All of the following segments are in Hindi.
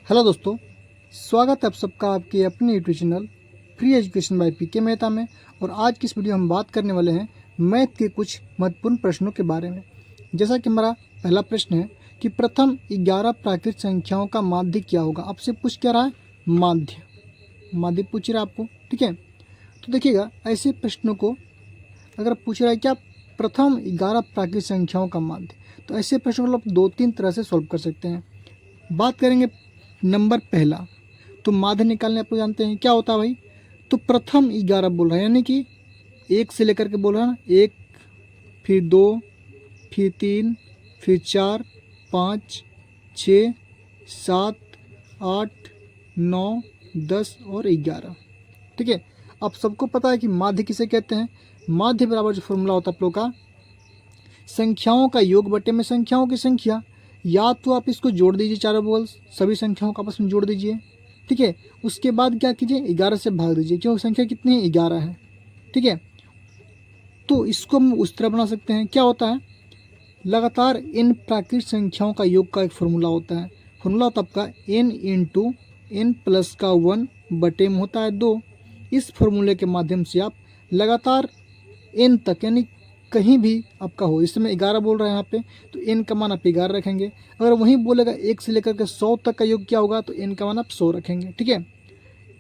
हेलो दोस्तों, स्वागत है आप सबका आपके अपने YouTube channel free education by PK Mehta में। और आज की इस वीडियो हम बात करने वाले हैं मैथ के कुछ महत्वपूर्ण प्रश्नों के बारे में। जैसा कि हमारा पहला प्रश्न है कि प्रथम 11 प्राकृत संख्याओं का माध्य क्या होगा। आपसे पूछ क्या रहा है? माध्य पूछ रहा है आपको, ठीक है। तो देखिएगा, ऐसे प्रश्नों को अगर पूछ रहा है क्या प्रथम 11 प्राकृत संख्याओं का माध्य, तो ऐसे प्रश्नों को आप 2-3 तरह से सॉल्व कर सकते हैं। बात करेंगे नंबर पहला, तो माध्य निकालने आप लोग जानते हैं क्या होता है भाई। तो प्रथम 11 बोल रहा है, यानी कि 1 से लेकर के बोल रहा है ना, 1 फिर 2 फिर 3 फिर 4 5 6 7 8 9 10 और 11, ठीक है। आप सबको पता है कि माध्य किसे कहते हैं। माध्य बराबर जो फॉर्मूला होता है आप लोग का, संख्याओं का योग बटे में संख्याओं की संख्या। या तो आप इसको जोड़ दीजिए, चारों बगल सभी संख्याओं को आपस में जोड़ दीजिए, ठीक है। उसके बाद क्या कीजिए, 11 से भाग दीजिए, क्योंकि संख्या कितनी है, 11 है, ठीक है। तो इसको हम उस तरह बना सकते हैं। क्या होता है, लगातार इन प्राकृत संख्याओं का योग का एक फॉर्मूला होता है। फॉर्मूला होता है आपका n इंटू एन प्लस का 1 बटे में होता है 2। इस फॉर्मूले के माध्यम से आप लगातार n तक, यानी कहीं भी आपका हो, इस समय 11 बोल रहे हैं यहाँ पे, तो n का मान आप 11 रखेंगे। अगर वहीं बोलेगा 1 से लेकर के 100 तक का योग क्या होगा, तो n का मान आप 100 रखेंगे, ठीक है।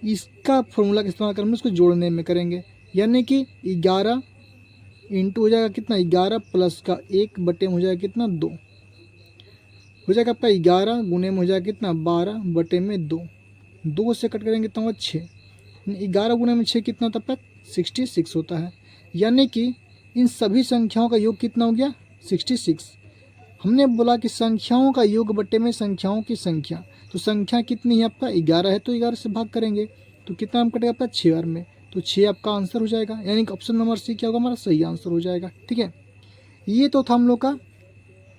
इसका फॉर्मूला का इस्तेमाल कर हम इसको जोड़ने में करेंगे, यानी कि 11 इंटू हो जाएगा कितना, 11 प्लस का 1 बटे में हो जाएगा कितना, 2 हो जाएगा आपका। 11 गुने में हो जाएगा कितना, 12 बटे में 2 से कट करेंगे तो 6। 11 गुने में 6 कितना होता है, 66 होता है। यानी कि इन सभी संख्याओं का योग कितना हो गया, 66। हमने बोला कि संख्याओं का योग बटे में संख्याओं की संख्या, तो संख्या कितनी है आपका, 11 है, तो 11 से भाग करेंगे तो कितना हम कटेगा आपका, 6 बार में, तो 6 आपका आंसर हो जाएगा। यानी कि ऑप्शन नंबर सी क्या होगा, हमारा सही आंसर हो जाएगा, ठीक है। ये तो था हम लोग का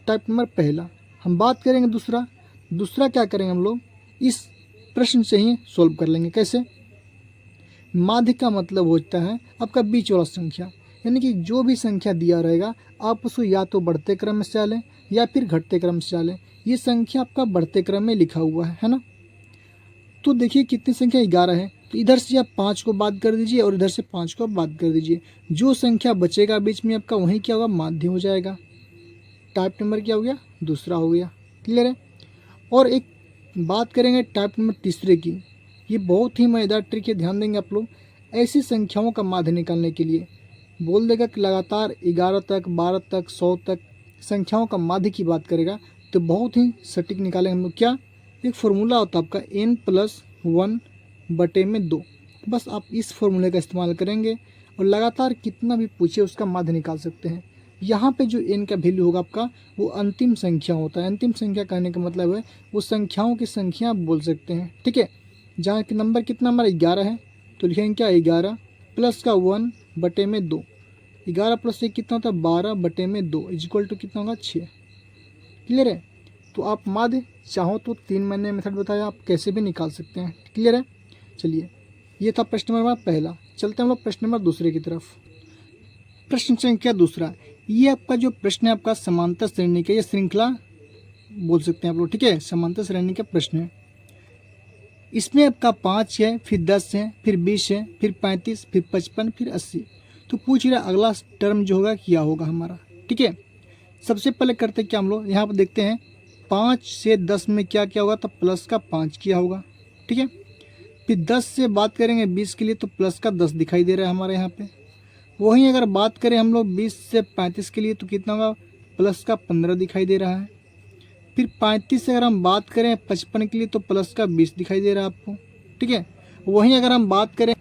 टाइप नंबर पहला। हम बात करेंगे दूसरा क्या करेंगे हम लोग, इस प्रश्न से ही सोल्व कर लेंगे। कैसे? माध्य का मतलब होता है आपका बीच वाला संख्या, यानी कि जो भी संख्या दिया रहेगा आप उसको या तो बढ़ते क्रम में से डालें या फिर घटते क्रम से डालें। ये संख्या आपका बढ़ते क्रम में लिखा हुआ है ना। तो देखिए कितनी संख्या, 11 है, तो इधर से आप 5 को बात कर दीजिए और इधर से 5 को बात कर दीजिए। जो संख्या बचेगा बीच में आपका, वही क्या होगा, माध्य हो जाएगा। टाइप नंबर क्या हो गया, दूसरा हो गया। क्लियर है। और एक बात करेंगे टाइप नंबर तीसरे की। ये बहुत ही मज़ेदार ट्रिक है, ध्यान देंगे आप लोग। ऐसी संख्याओं का माध्य निकालने के लिए बोल देगा कि लगातार 11 तक, 12 तक, 100 तक संख्याओं का माध्य की बात करेगा, तो बहुत ही सटीक निकालेंगे हम लोग। क्या, एक फार्मूला होता है आपका n+1 बटे में 2। बस आप इस फार्मूले का इस्तेमाल करेंगे और लगातार कितना भी पूछे उसका माध्य निकाल सकते हैं। यहाँ पे जो n का वैल्यू होगा आपका, वो अंतिम संख्या होता है। अंतिम संख्या कहने का मतलब है वो संख्याओं की संख्या आप बोल सकते हैं, ठीक है। जहाँ कि नंबर कितना हमारा 11 है, तो लिखेंगे क्या, 11 प्लस का 1 बटे में 2। 11 प्लस 1 कितना होता है, 12 बटे में 2 इक्वल टू कितना होगा, 6। क्लियर है। तो आप माध्य चाहो तो 3 मैंने मेथड बताया, आप कैसे भी निकाल सकते हैं। क्लियर है। चलिए, ये था प्रश्न नंबर पहला। चलते हैं हम लोग प्रश्न नंबर दूसरे की तरफ। प्रश्न संख्या दूसरा, ये आपका जो प्रश्न है आपका समांतर श्रेणी का, या श्रृंखला बोल सकते हैं आप लोग, ठीक है। समांतर श्रेणी का प्रश्न है। इसमें आपका 5 है, फिर 10 है, फिर 20 है, फिर 35, फिर 55, फिर 80। तो पूछ रहा अगला टर्म जो होगा क्या होगा हमारा, ठीक है। सबसे पहले करते क्या हम लोग, यहाँ पर देखते हैं 5 से 10 में क्या क्या होगा, तो प्लस का 5 किया होगा, ठीक है। फिर 10 से बात करेंगे 20 के लिए, तो प्लस का 10 दिखाई दे रहा है हमारे यहाँ पे। वहीं अगर बात करें हम लोग 20 से 35 के लिए, तो कितना होगा, प्लस का 15 दिखाई दे रहा है। फिर 35 से अगर हम बात करें 55 के लिए, तो प्लस का 20 दिखाई दे रहा है आपको, ठीक है। वहीं अगर हम बात करें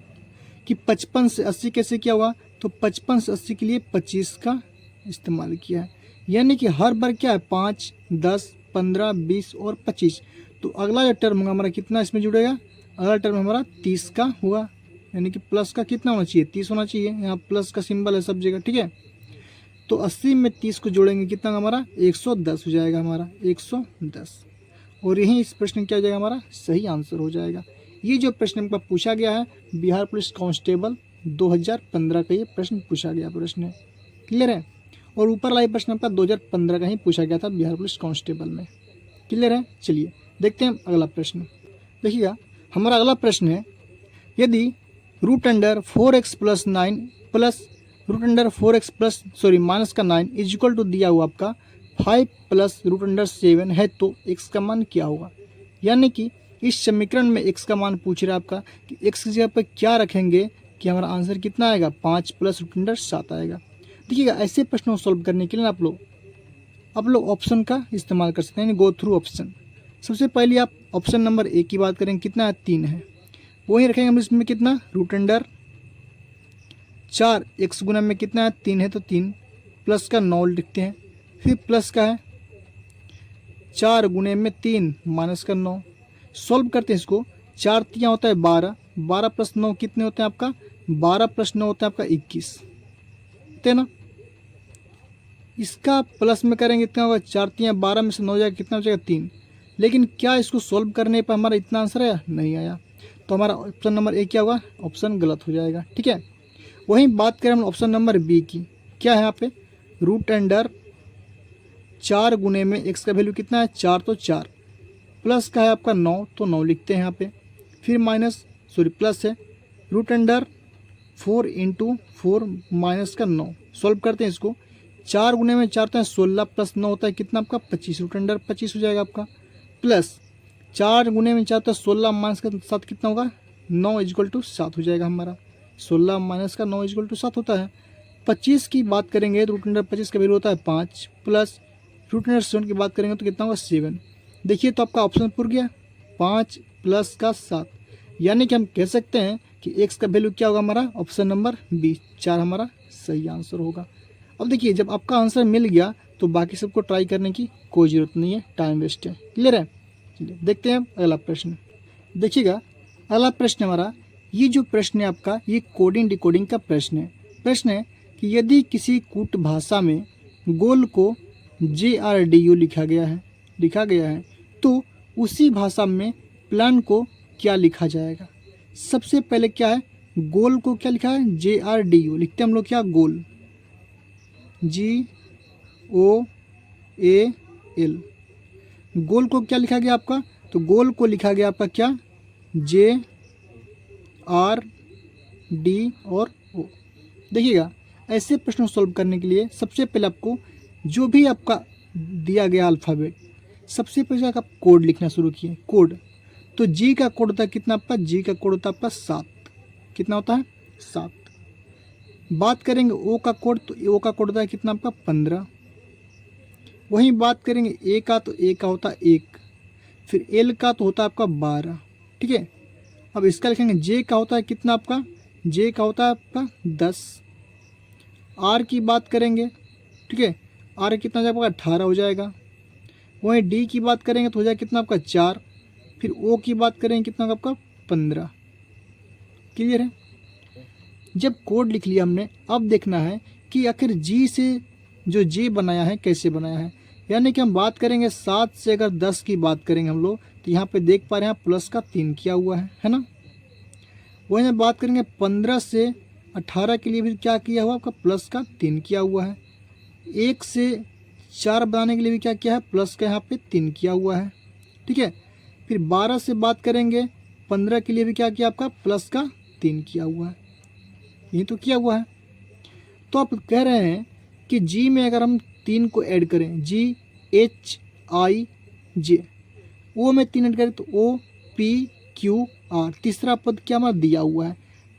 कि 55 से 80 कैसे किया हुआ, तो 55 से 80 के लिए 25 का इस्तेमाल किया है। यानी कि हर बार क्या है, 5, 10, 15, 20 और 25। तो अगला जो टर्म होगा हमारा कितना इसमें जुड़ेगा, अगला टर्म हमारा 30 का हुआ। यानी कि प्लस का कितना होना चाहिए, 30 होना चाहिए। यहाँ प्लस का सिंबल है सब जगह, ठीक है। तो 80 में 30 को जोड़ेंगे कितना हमारा, 110 हो जाएगा हमारा, 110। और यही इस प्रश्न क्या हो जाएगा, हमारा सही आंसर हो जाएगा। ये जो प्रश्न हमको पूछा गया है, बिहार पुलिस कांस्टेबल 2015 का ये प्रश्न पूछा गया प्रश्न है। क्लियर है। और ऊपर वाला प्रश्न आपका 2015 का ही पूछा गया था बिहार पुलिस कांस्टेबल में। क्लियर है। चलिए देखते हैं अगला प्रश्न। देखिएगा हमारा अगला प्रश्न है, यदि root under 4x plus 9 plus root under 4x plus minus का 9 इज इक्वल टू दिया हुआ आपका 5 प्लस रूट अंडर 7 है तो x का मान क्या होगा। यानी कि इस समीकरण में x का मान पूछ रहा है आपका कि x की जगह पर क्या रखेंगे कि हमारा आंसर कितना आएगा, 5 प्लस रूट अंडर 7 आएगा। देखिएगा ऐसे प्रश्नों को सॉल्व करने के लिए आप लोग ऑप्शन का इस्तेमाल कर सकते हैं, गो थ्रू ऑप्शन। सबसे पहले आप ऑप्शन नंबर ए की बात करेंगे, कितना है, 3 है, वही रखेंगे हम इसमें कितना, रूट अंडर 4 x गुना में कितना है, 3 है तो 3 प्लस का 9 लिखते हैं, फिर प्लस का है 4 गुने में 3 माइनस का 9। सॉल्व करते हैं इसको, 4 तियाँ होता है 12, 12 प्लस 9 कितने होते हैं आपका, 12 प्लस 9 होता है आपका 21, है ना। इसका प्लस में करेंगे कितना होगा, 4 तियाँ 12 में से 9 जाएगा, कितना हो जाएगा 3। लेकिन क्या इसको सॉल्व करने पर हमारा इतना आंसर आया, नहीं आया, तो हमारा ऑप्शन नंबर ए क्या होगा, ऑप्शन गलत हो जाएगा। ठीक है, वहीं बात करें हम ऑप्शन नंबर बी की, क्या है यहाँ पे, रूट अंडर 4 गुने में x का वैल्यू कितना है, 4 तो 4 प्लस का है आपका 9 तो 9 लिखते हैं यहाँ पे, फिर प्लस है रूट अंडर 4 इंटू 4 माइनस का 9। सॉल्व करते हैं इसको, 4 गुने में 4 तो 16 प्लस 9 होता है कितना आपका 25, रूट अंडर 25 हो जाएगा आपका, प्लस 4 गुने में 4 तो 16 माइनस का 7 कितना होगा, 9 इजक्वल टू 7 हो जाएगा हमारा, 16 माइनस का 9 इजक्वल टू 7 होता है। 25 की बात करेंगे तो रूट अंडर 25 का वैल्यू होता है 5 प्लस रूट अंडर 7 की बात करेंगे तो कितना होगा 7। देखिए तो आपका ऑप्शन पूरा गया, 5 प्लस का 7, यानी कि हम कह सकते हैं कि x का वैल्यू क्या होगा हमारा, ऑप्शन नंबर बी 4 हमारा सही आंसर होगा। अब देखिए जब आपका आंसर मिल गया तो बाकी सबको ट्राई करने की कोई ज़रूरत नहीं है, टाइम वेस्ट है। क्लियर है, चलिए देखते हैं अगला प्रश्न। देखिएगा अगला प्रश्न हमारा, ये जो प्रश्न है आपका, ये कोडिंग डिकोडिंग का प्रश्न है। प्रश्न है कि यदि किसी कूट भाषा में गोल को JRDU लिखा गया है तो उसी भाषा में प्लान को क्या लिखा जाएगा। सबसे पहले क्या है, गोल को क्या लिखा है, JRDU लिखते हैं हम लोग, क्या गोल, GOAL, गोल को क्या लिखा गया आपका, तो गोल को लिखा गया आपका क्या, JRD और O। देखिएगा ऐसे प्रश्न सॉल्व करने के लिए सबसे पहले आपको जो भी आपका दिया गया अल्फ़ाबेट, सबसे पहले आप कोड लिखना शुरू किए, कोड। तो जी का कोड होता है कितना आपका, जी का कोड होता है आपका 7, कितना होता है 7। बात करेंगे ओ का कोड, तो ओ का कोड होता है कितना आपका 15। वहीं बात करेंगे ए का, तो ए का होता है 1, फिर एल का तो होता है आपका 12। ठीक है, अब इसका लिखेंगे जे का होता है कितना आपका, जे का होता है आपका 10। आर की बात करेंगे, ठीक है, आर कितना हो जाएगा आपका 18 हो जाएगा। वहीं डी की बात करेंगे तो हो जाएगा कितना आपका 4, फिर ओ की बात करेंगे कितना होगा आपका 15। क्लियर है, जब कोड लिख लिया हमने, अब देखना है कि आखिर जी से जो जे बनाया है कैसे बनाया है। यानी कि हम बात करेंगे 7 से अगर 10 की बात करेंगे हम लोग, तो यहाँ पे देख पा रहे हैं प्लस का 3 किया हुआ है ना। वहीं हम बात करेंगे 15 से 18 के लिए भी क्या किया हुआ आपका, प्लस का 3 किया हुआ है। 1 से 4 बनाने के लिए भी क्या किया है, प्लस का यहाँ पे 3 किया हुआ है। ठीक है, फिर 12 से बात करेंगे 15 के लिए भी क्या किया आपका, प्लस का 3 किया हुआ है, ये तो किया हुआ है। तो आप कह रहे हैं कि जी में अगर हम 3 को ऐड करें, GHIJ, ओ में 3 ऐड करें तो OPQR, तीसरा पद क्या हमारा दिया हुआ है।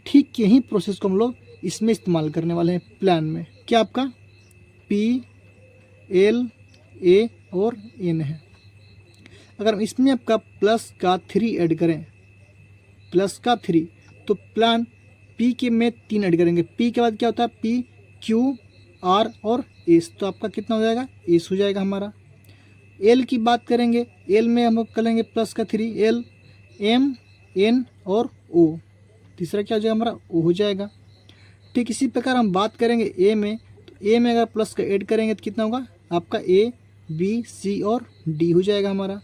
ठीक यही प्रोसेस को हम लोग इसमें इस्तेमाल करने वाले हैं प्लान में, क्या आपका PLA और N है। अगर हम इसमें आपका प्लस का 3 ऐड करें, प्लस का 3, तो प्लान P के में 3 ऐड करेंगे, P के बाद क्या होता है PQR और S, तो आपका कितना हो जाएगा, S हो जाएगा हमारा। L की बात करेंगे, L में हम लोग करेंगे प्लस का 3, L M N और O, तीसरा क्या हो जाएगा हमारा O हो जाएगा। ठीक इसी प्रकार हम बात करेंगे A में, तो A में अगर प्लस का ऐड करेंगे तो कितना होगा आपका A B C और D हो जाएगा हमारा।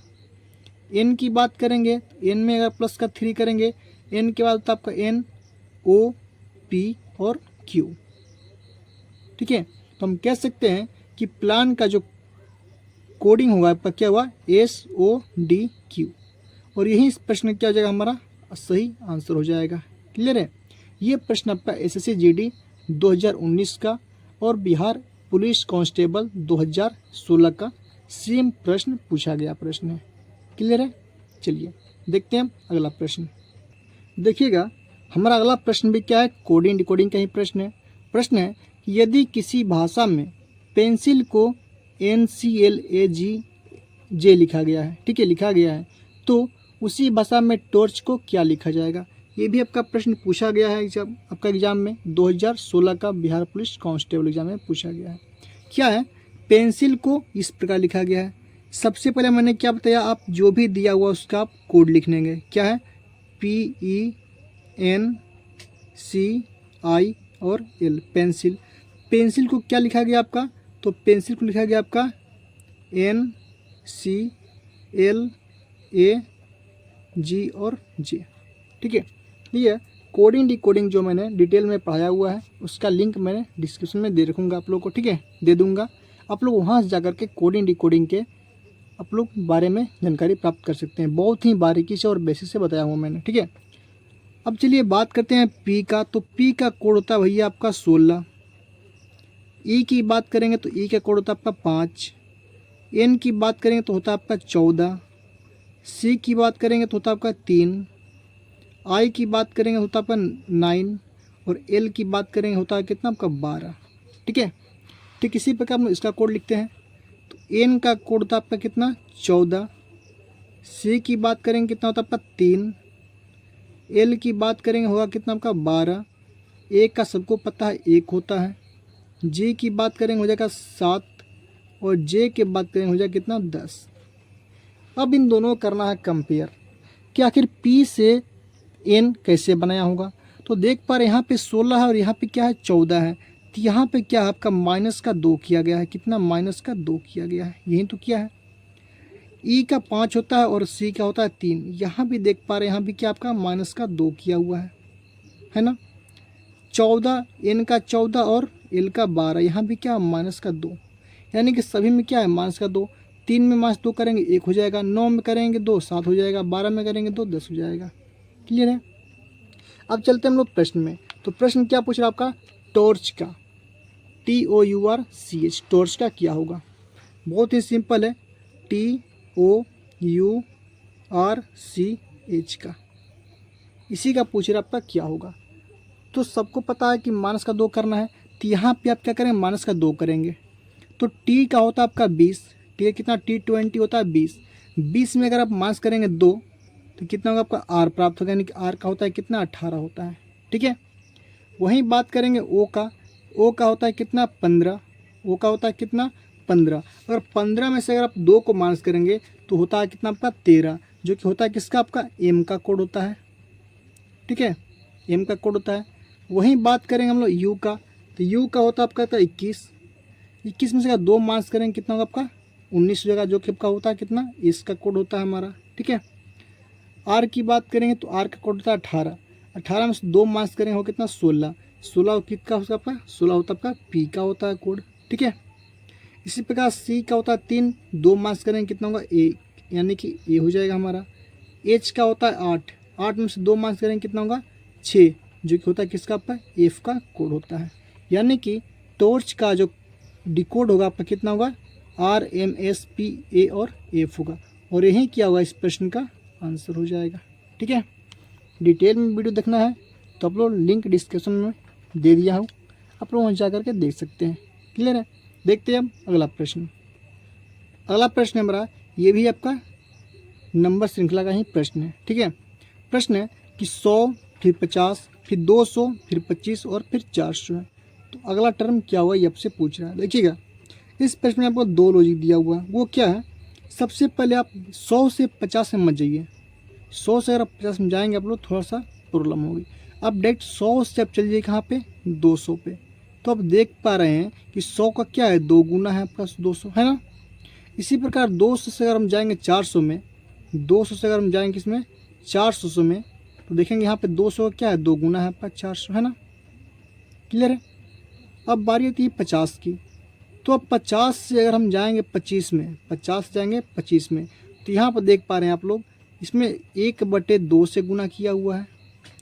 N की बात करेंगे, तो N में अगर प्लस का 3 करेंगे, N के बाद तो आपका N O P और Q। ठीक है, तो हम कह सकते हैं कि प्लान का जो कोडिंग होगा आपका क्या हुआ, SODQ। और यही इस प्रश्न क्या हो जाएगा हमारा सही आंसर हो जाएगा। क्लियर है। ये प्रश्न आपका एसएससी जीडी 2019 का और बिहार पुलिस कांस्टेबल 2016 का सेम प्रश्न पूछा गया प्रश्न है। क्लियर है। चलिए देखते हैं अगला प्रश्न। देखिएगा हमारा अगला प्रश्न भी क्या है, कोडिंग डिकोडिंग का ही प्रश्न है। प्रश्न है कि यदि किसी भाषा में पेंसिल को NCLAG लिखा गया है, ठीक है, लिखा गया है, तो उसी भाषा में टॉर्च को क्या लिखा जाएगा। ये भी आपका प्रश्न पूछा गया है जब आपका एग्जाम में 2016 का बिहार पुलिस कांस्टेबल एग्जाम में पूछा गया है। क्या है, पेंसिल को इस प्रकार लिखा गया है। सबसे पहले मैंने क्या बताया, आप जो भी दिया हुआ उसका आप कोड लिख लेंगे। क्या है, PENCI और L पेंसिल। पेंसिल को क्या लिखा गया आपका, तो पेंसिल को लिखा गया आपका NCLAG और J। ठीक है। ये कोडिंग डिकोडिंग जो मैंने डिटेल में पढ़ाया हुआ है उसका लिंक मैंने डिस्क्रिप्शन में दे रखूँगा आप लोगों को, ठीक है, दे दूँगा। आप लोग वहाँ से जा कर के कोडिंग डिकोडिंग के आप लोग बारे में जानकारी प्राप्त कर सकते हैं। बहुत ही बारीकी से और बेसिक से बताया हुआ मैंने, ठीक है। अब चलिए बात करते हैं पी का। तो पी का कोड होता है भैया आपका 16। ई की बात करेंगे तो ई का कोड होता है आपका 5। एन की बात करेंगे तो होता है आपका 14। सी की बात करेंगे तो होता है आपका 3। आई की बात करेंगे होता है आपका 9 और एल की बात करेंगे होता है कितना आपका 12। ठीक है। ठीक इसी प्रकार हम इसका कोड लिखते हैं। तो एन का कोड होता है आपका कितना 14। सी की बात करेंगे कितना होता है आपका 3। एल की बात करेंगे होगा कितना आपका 12। ए का सबको पता है 1 होता है। जी की बात करेंगे हो जाएगा 7 और जे के बात करेंगे हो जाएगा कितना 10। अब इन दोनों करना है कंपेयर कि आखिर पी से एन कैसे बनाया होगा। तो देख पा रहे यहाँ पे 16 है और यहाँ पे क्या है 14 है। तो यहाँ पे क्या है आपका माइनस का 2 किया गया है। कितना, माइनस का 2 किया गया है। यही तो क्या है, ई का 5 होता है और सी का होता है 3। यहाँ भी देख पा रहे हैं यहाँ भी क्या आपका माइनस का 2 किया हुआ है ना। 14 एन का 14 और एल का 12, यहाँ भी क्या माइनस का 2, यानी कि सभी में क्या है माइनस का 2। 3 में माइनस 2 करेंगे 1 हो जाएगा, 9 में करेंगे 2 7 हो जाएगा, 12 में करेंगे 2 10 हो जाएगा। क्लियर है। अब चलते हैं हम लोग प्रश्न में। तो प्रश्न क्या पूछ रहा है आपका, टॉर्च का, TOURCH, टॉर्च का क्या होगा। बहुत ही सिंपल है, TOURCH का, इसी का पूछ रहा आपका क्या होगा। तो सबको पता है कि माइनस का 2 करना है। तो यहाँ पे आप क्या करेंगे, माइनस का 2 करेंगे। तो टी का होता है आपका 20, ठीक है, कितना T20 होता है 20। 20 में अगर आप माइनस करेंगे 2 तो कितना होगा आपका आर प्राप्त होगा, यानी कि आर का होता है कितना 18 होता है। ठीक है। वहीं बात करेंगे ओ का। ओ का होता है कितना 15। ओ का होता है कितना 15। अगर 15 में से अगर आप 2 को माइनस करेंगे तो होता है कितना आपका 13, जो कि होता है किसका, आपका एम का कोड होता है। ठीक है, एम का कोड होता है। वहीं बात करेंगे हम लोग यू का। तो यू का होता है आपका 21। 21 में से अगर 2 माइनस करेंगे कितना होगा आपका 19 हो जाएगा, जो कि आपका होता है कितना, इसका कोड होता है हमारा। ठीक है। आर की बात करेंगे तो आर का कोड होता है 18। 18 में से 2 माइनस करेंगे हो कितना 16। 16 किसका होता है आपका, 16 होता है आपका पी का होता है कोड। ठीक है। इसी प्रकार सी का होता है 3, 2 माइनस करेंगे कितना होगा ए, यानी कि ए हो जाएगा हमारा। एच का होता है 8। 8 में से 2 माइनस करेंगे कितना होगा 6, जो कि होता है किसका आपका एफ का कोड होता है। यानी कि टॉर्च का जो डिकोड होगा आपका कितना होगा RMSPA और एफ होगा, और यही क्या होगा इस प्रश्न का आंसर हो जाएगा। ठीक है। डिटेल में वीडियो देखना है तो आप लोग लिंक डिस्क्रिप्शन में दे दिया हूँ, आप लोग वहाँ जा करके देख सकते हैं। क्लियर है। देखते हैं अब अगला प्रश्न। अगला प्रश्न हमारा ये भी आपका नंबर श्रृंखला का ही प्रश्न है। ठीक है। प्रश्न है कि 100 फिर 50 फिर 200 फिर 25 और फिर 400 है। तो अगला टर्म क्या हुआ ये आपसे पूछ रहा है। देखिएगा इस प्रश्न में आपको 2 लॉजिक दिया हुआ है। वो क्या है, सबसे पहले आप 100 से 50 में मत जाइए। 100 से अगर आप 50 में जाएंगे आप लोग थोड़ा सा प्रॉब्लम होगी। आप डायरेक्ट 100 से आप चलिए कहाँ पे 200 पे। तो आप देख पा रहे हैं कि 100 का क्या है 2 गुना है आपका 200, है ना। इसी प्रकार 200 से अगर हम जाएंगे 400 में, 200 से अगर हम जाएंगे इसमें 400 में, तो देखेंगे यहाँ पे 200 का क्या है 2 गुना है आपका 400, है ना। क्लियर है। अब बारी आती है 50 की। तो अब 50 से अगर हम जाएंगे 25 में, 50 जाएंगे 25 में, तो यहाँ पर देख पा रहे हैं आप लोग इसमें 1/2 से गुना किया हुआ है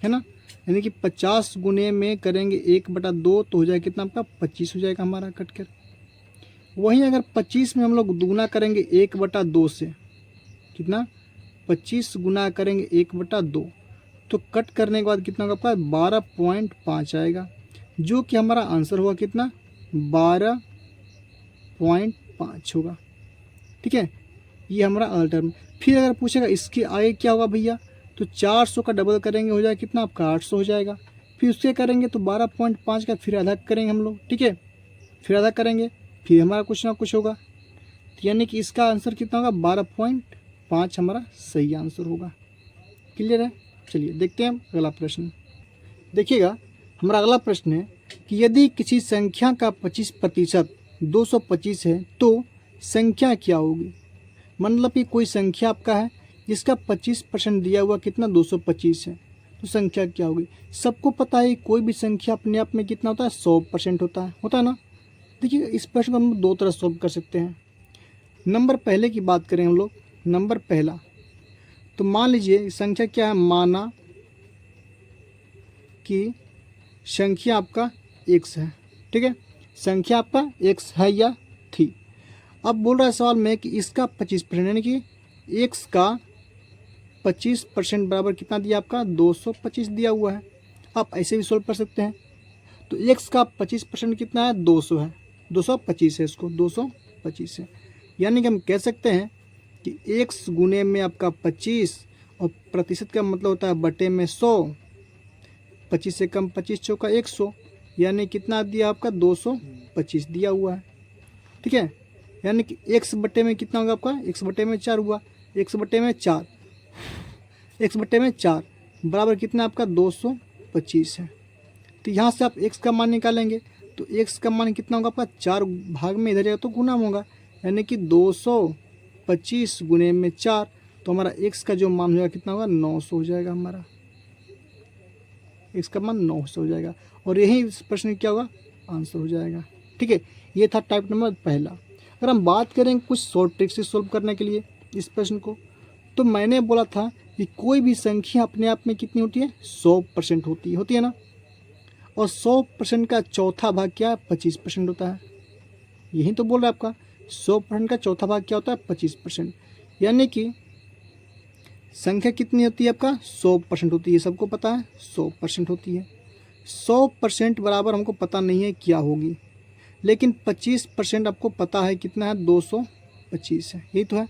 ना, यानी कि 50 गुने में करेंगे 1/2 तो हो जाएगा कितना आपका 25 हो जाएगा हमारा कट कर। वहीं अगर 25 में हम लोग दुगुना करेंगे 1/2 से, कितना 25 गुना करेंगे 1/2 तो कट करने के बाद कितना होगा आपका 12.5 आएगा, जो कि हमारा आंसर हुआ कितना 12.5 होगा। ठीक है, ये हमारा अल्टर में। फिर अगर पूछेगा इसके आगे क्या होगा भैया, तो 400 का डबल करेंगे हो जाएगा कितना आपका 800 हो जाएगा। फिर उससे करेंगे तो 12.5 का फिर आधा करेंगे हम लोग। ठीक है, फिर आधा करेंगे फिर हमारा कुछ ना कुछ होगा, तो यानी कि इसका आंसर कितना होगा 12.5 हमारा सही आंसर होगा। क्लियर है। चलिए देखते हैं अगला प्रश्न। देखिएगा हमारा अगला प्रश्न है कि यदि किसी संख्या का 25% 225 है तो संख्या क्या होगी। मतलब कि कोई संख्या आपका है जिसका 25% दिया हुआ कितना 225 है, तो संख्या क्या होगी। सबको पता है कोई भी संख्या अपने आप में कितना होता है 100% होता है ना। देखिए इस प्रश्न को हम 2 तरह सॉल्व कर सकते हैं। नंबर पहले की बात करें हम लोग, नंबर पहला, तो मान लीजिए संख्या क्या है, माना कि संख्या आपका x है। ठीक है, संख्या आपका x है या थी। अब बोल रहा है सवाल में कि इसका 25% यानी कि x का 25% बराबर कितना दिया आपका 225 दिया हुआ है। आप ऐसे भी सोल्व कर सकते हैं। तो x का 25% कितना है 200 है, 225 है, इसको 225 है। यानी कि हम कह सकते हैं कि x गुने में आपका 25 और प्रतिशत का मतलब होता है बटे में 100, 25 से कम 25 चौका 100, यानी कितना दिया आपका 225 दिया हुआ है। ठीक है, यानी कि x बटे में कितना होगा आपका x बटे में 4 हुआ, x बटे में 4, x बटे में 4 बराबर कितना आपका 225 है। तो यहाँ से आप x का मान निकालेंगे तो x का मान कितना होगा आपका 4 भाग में इधर जाएगा तो गुना होगा, यानी कि 225 गुने में 4, तो हमारा x का जो मान हो जाएगा कितना होगा 900 हो जाएगा हमारा, x का मान 900 हो जाएगा। और यही इस प्रश्न क्या होगा आंसर हो जाएगा। ठीक है, ये था टाइप नंबर पहला। अगर हम बात करें कुछ शॉर्ट ट्रिक से सॉल्व करने के लिए इस प्रश्न को, तो मैंने बोला था कि कोई भी संख्या अपने आप में कितनी होती है 100% होती है ना। और 100% का चौथा भाग क्या है 25% होता है। यही तो बोल रहा है आपका 100% का चौथा भाग क्या होता है 25%, यानी कि संख्या कितनी होती है आपका 100% होती है, सबको पता है 100% होती है। 100% बराबर हमको पता नहीं है क्या होगी, लेकिन 25% आपको पता है कितना है 225 है, यही तो है।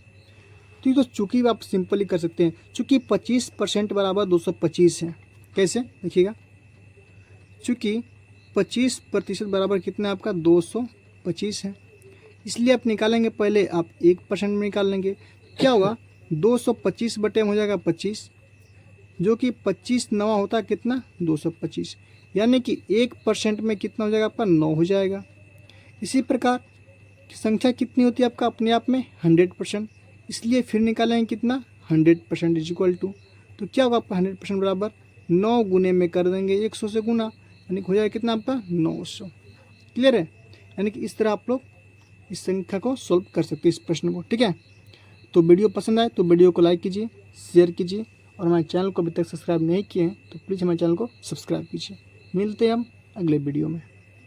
तो ये तो चूँकि आप सिंपली कर सकते हैं, चूँकि 25% बराबर 225 है। कैसे देखिएगा, चूँकि 25% बराबर कितना है आपका 225 है, इसलिए आप निकालेंगे पहले आप 1% में निकाल लेंगे। क्या होगा 225 बटे में हो जाएगा 25, जो कि 25 नवा होता है कितना 225, यानी कि 1% में कितना हो जाएगा आपका 9 हो जाएगा। इसी प्रकार संख्या कितनी होती है आपका अपने आप में 100%, इसलिए फिर निकालेंगे कितना 100% इज इक्वल टू, तो क्या होगा आपका 100% बराबर 9 गुने में कर देंगे 100 से गुना, यानी हो जाएगा कितना आपका 900। क्लियर है, यानी कि इस तरह आप लोग इस संख्या को सॉल्व कर सकते हैं इस प्रश्न को। ठीक है, तो वीडियो पसंद आए तो वीडियो को लाइक कीजिए, शेयर कीजिए, और हमारे चैनल को अभी तक सब्सक्राइब नहीं किए हैं तो प्लीज़ हमारे चैनल को सब्सक्राइब कीजिए। मिलते हैं हम अगले वीडियो में।